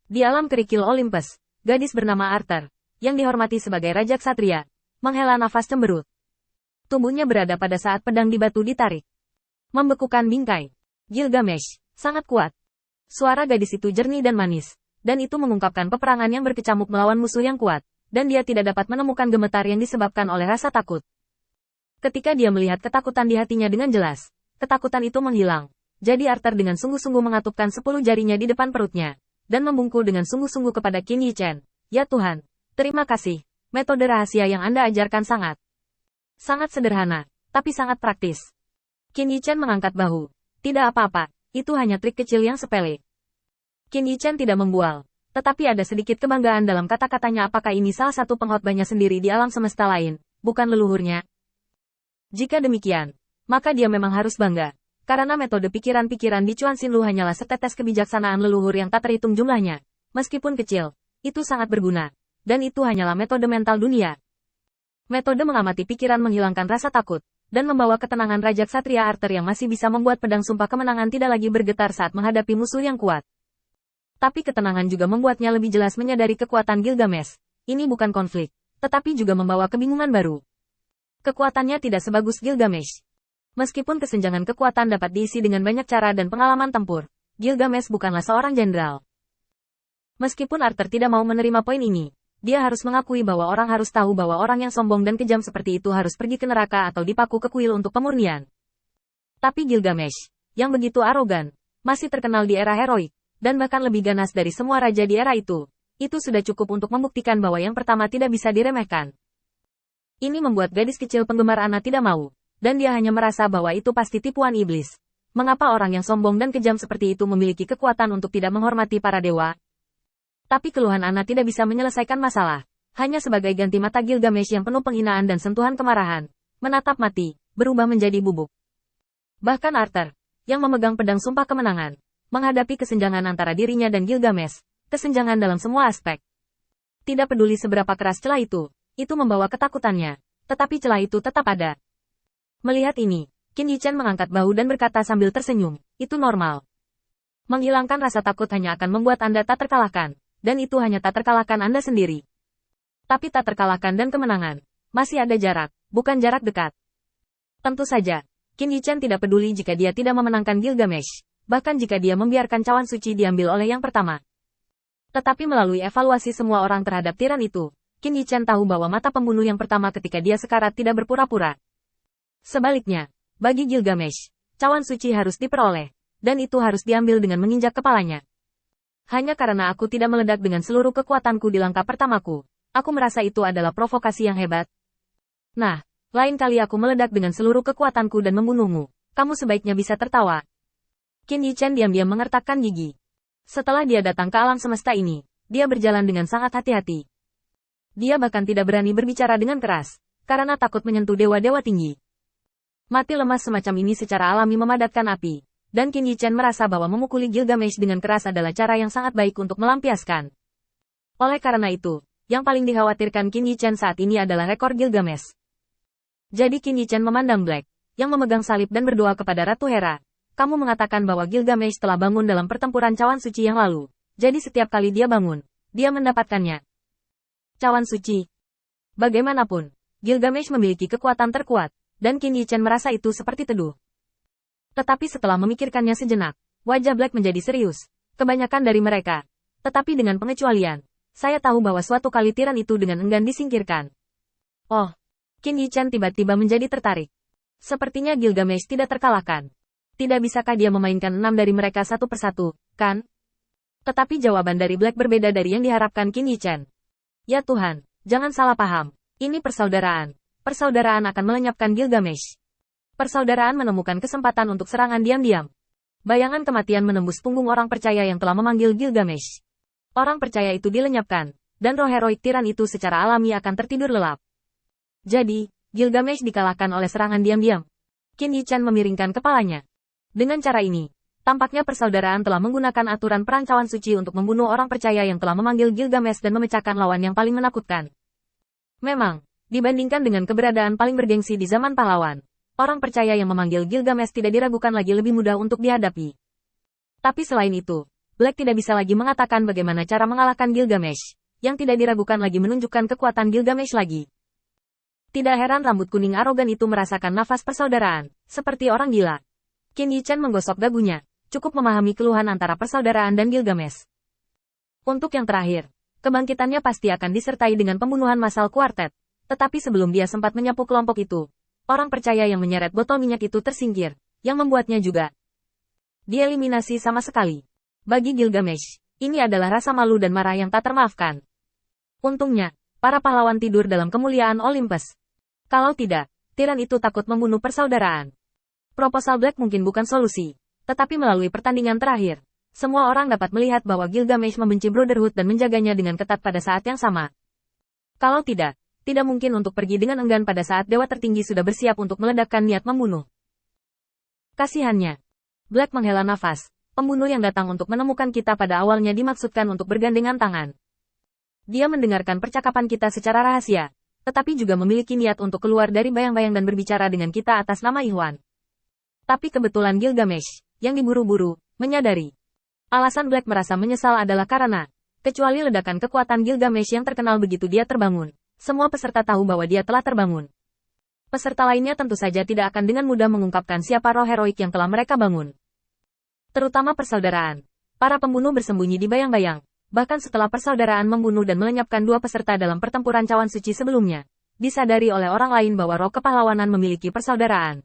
Di alam kerikil Olympus, gadis bernama Arthur, yang dihormati sebagai Raja Ksatria, menghela nafas cemberut. Tubuhnya berada pada saat pedang di batu ditarik. Membekukan bingkai. Gilgamesh, sangat kuat. Suara gadis itu jernih dan manis, dan itu mengungkapkan peperangan yang berkecamuk melawan musuh yang kuat, dan dia tidak dapat menemukan gemetar yang disebabkan oleh rasa takut. Ketika dia melihat ketakutan di hatinya dengan jelas, ketakutan itu menghilang. Jadi Arthur dengan sungguh-sungguh mengatupkan 10 jarinya di depan perutnya, dan membungkuk dengan sungguh-sungguh kepada Qin Yi Chen. Ya Tuhan, terima kasih. Metode rahasia yang Anda ajarkan sangat sederhana, tapi sangat praktis. Qin Yi Chen mengangkat bahu. Tidak apa-apa, itu hanya trik kecil yang sepele. Qin Yi Chen tidak membual, tetapi ada sedikit kebanggaan dalam kata-katanya. Apakah ini salah satu pengkhotbahnya sendiri di alam semesta lain, bukan leluhurnya? Jika demikian, maka dia memang harus bangga. Karena metode pikiran-pikiran di Chuan Xinlu hanyalah setetes kebijaksanaan leluhur yang tak terhitung jumlahnya. Meskipun kecil, itu sangat berguna. Dan itu hanyalah metode mental dunia. Metode mengamati pikiran menghilangkan rasa takut, dan membawa ketenangan Raja Ksatria Arthur yang masih bisa membuat pedang sumpah kemenangan tidak lagi bergetar saat menghadapi musuh yang kuat. Tapi ketenangan juga membuatnya lebih jelas menyadari kekuatan Gilgamesh. Ini bukan konflik, tetapi juga membawa kebingungan baru. Kekuatannya tidak sebagus Gilgamesh. Meskipun kesenjangan kekuatan dapat diisi dengan banyak cara dan pengalaman tempur, Gilgamesh bukanlah seorang jenderal. Meskipun Arthur tidak mau menerima poin ini, dia harus mengakui bahwa orang harus tahu bahwa orang yang sombong dan kejam seperti itu harus pergi ke neraka atau dipaku ke kuil untuk pemurnian. Tapi Gilgamesh, yang begitu arogan, masih terkenal di era heroik, dan bahkan lebih ganas dari semua raja di era itu sudah cukup untuk membuktikan bahwa yang pertama tidak bisa diremehkan. Ini membuat gadis kecil penggemar Ana tidak mau. Dan dia hanya merasa bahwa itu pasti tipuan iblis. Mengapa orang yang sombong dan kejam seperti itu memiliki kekuatan untuk tidak menghormati para dewa? Tapi keluhan Ana tidak bisa menyelesaikan masalah. Hanya sebagai ganti mata Gilgamesh yang penuh penghinaan dan sentuhan kemarahan, menatap mati, berubah menjadi bubuk. Bahkan Arthur, yang memegang pedang sumpah kemenangan, menghadapi kesenjangan antara dirinya dan Gilgamesh, kesenjangan dalam semua aspek. Tidak peduli seberapa keras celah itu membawa ketakutannya, tetapi celah itu tetap ada. Melihat ini, Qin Yi Chen mengangkat bahu dan berkata sambil tersenyum, itu normal. Menghilangkan rasa takut hanya akan membuat Anda tak terkalahkan, dan itu hanya tak terkalahkan Anda sendiri. Tapi tak terkalahkan dan kemenangan, masih ada jarak, bukan jarak dekat. Tentu saja, Qin Yi Chen tidak peduli jika dia tidak memenangkan Gilgamesh, bahkan jika dia membiarkan cawan suci diambil oleh yang pertama. Tetapi melalui evaluasi semua orang terhadap tiran itu, Qin Yi Chen tahu bahwa mata pembunuh yang pertama ketika dia sekarat tidak berpura-pura. Sebaliknya, bagi Gilgamesh, cawan suci harus diperoleh, dan itu harus diambil dengan menginjak kepalanya. Hanya karena aku tidak meledak dengan seluruh kekuatanku di langkah pertamaku, aku merasa itu adalah provokasi yang hebat. Nah, lain kali aku meledak dengan seluruh kekuatanku dan membunuhmu, kamu sebaiknya bisa tertawa. Qin Yi Chen diam-diam mengertakkan gigi. Setelah dia datang ke alam semesta ini, dia berjalan dengan sangat hati-hati. Dia bahkan tidak berani berbicara dengan keras, karena takut menyentuh dewa-dewa tinggi. Mati lemas semacam ini secara alami memadatkan api, dan Qin Yi Chen merasa bahwa memukuli Gilgamesh dengan keras adalah cara yang sangat baik untuk melampiaskan. Oleh karena itu, yang paling dikhawatirkan Qin Yi Chen saat ini adalah rekor Gilgamesh. Jadi Qin Yi Chen memandang Black, yang memegang salib dan berdoa kepada Ratu Hera. Kamu mengatakan bahwa Gilgamesh telah bangun dalam pertempuran cawan suci yang lalu, jadi setiap kali dia bangun, dia mendapatkannya. Cawan suci. Bagaimanapun, Gilgamesh memiliki kekuatan terkuat, dan Qin Yi Chen merasa itu seperti teduh. Tetapi setelah memikirkannya sejenak, wajah Black menjadi serius. Kebanyakan dari mereka. Tetapi dengan pengecualian, saya tahu bahwa suatu kali tiran itu dengan enggan disingkirkan. Oh, Qin Yi Chen tiba-tiba menjadi tertarik. Sepertinya Gilgamesh tidak terkalahkan. Tidak bisakah dia memainkan 6 dari mereka satu persatu, kan? Tetapi jawaban dari Black berbeda dari yang diharapkan Qin Yi Chen. Ya Tuhan, jangan salah paham. Ini persaudaraan. Persaudaraan akan melenyapkan Gilgamesh. Persaudaraan menemukan kesempatan untuk serangan diam-diam. Bayangan kematian menembus punggung orang percaya yang telah memanggil Gilgamesh. Orang percaya itu dilenyapkan, dan roh heroik tiran itu secara alami akan tertidur lelap. Jadi, Gilgamesh dikalahkan oleh serangan diam-diam. Qin Yi Chen memiringkan kepalanya. Dengan cara ini, tampaknya persaudaraan telah menggunakan aturan perang cawan suci untuk membunuh orang percaya yang telah memanggil Gilgamesh dan memecahkan lawan yang paling menakutkan. Memang, dibandingkan dengan keberadaan paling bergengsi di zaman pahlawan, orang percaya yang memanggil Gilgamesh tidak diragukan lagi lebih mudah untuk dihadapi. Tapi selain itu, Black tidak bisa lagi mengatakan bagaimana cara mengalahkan Gilgamesh, yang tidak diragukan lagi menunjukkan kekuatan Gilgamesh lagi. Tidak heran rambut kuning arogan itu merasakan nafas persaudaraan, seperti orang gila. Qin Yichen menggosok dagunya, cukup memahami keluhan antara persaudaraan dan Gilgamesh. Untuk yang terakhir, kebangkitannya pasti akan disertai dengan pembunuhan massal kuartet, tetapi sebelum dia sempat menyapu kelompok itu, orang percaya yang menyeret botol minyak itu tersingkir, yang membuatnya juga dieliminasi sama sekali. Bagi Gilgamesh, ini adalah rasa malu dan marah yang tak termaafkan. Untungnya, para pahlawan tidur dalam kemuliaan Olympus. Kalau tidak, tiran itu takut membunuh persaudaraan. Proposal Black mungkin bukan solusi, tetapi melalui pertandingan terakhir, semua orang dapat melihat bahwa Gilgamesh membenci Brotherhood dan menjaganya dengan ketat pada saat yang sama. Kalau tidak mungkin untuk pergi dengan enggan pada saat Dewa Tertinggi sudah bersiap untuk meledakkan niat membunuh. Kasihannya, Black menghela nafas. Pembunuh yang datang untuk menemukan kita pada awalnya dimaksudkan untuk bergandengan tangan. Dia mendengarkan percakapan kita secara rahasia, tetapi juga memiliki niat untuk keluar dari bayang-bayang dan berbicara dengan kita atas nama Ikhwan. Tapi kebetulan Gilgamesh, yang diburu-buru, menyadari. Alasan Black merasa menyesal adalah karena, kecuali ledakan kekuatan Gilgamesh yang terkenal begitu dia terbangun, semua peserta tahu bahwa dia telah terbangun. Peserta lainnya tentu saja tidak akan dengan mudah mengungkapkan siapa roh heroik yang telah mereka bangun. Terutama persaudaraan. Para pembunuh bersembunyi di bayang-bayang. Bahkan setelah persaudaraan membunuh dan melenyapkan dua peserta dalam pertempuran cawan suci sebelumnya, disadari oleh orang lain bahwa roh kepahlawanan memiliki persaudaraan.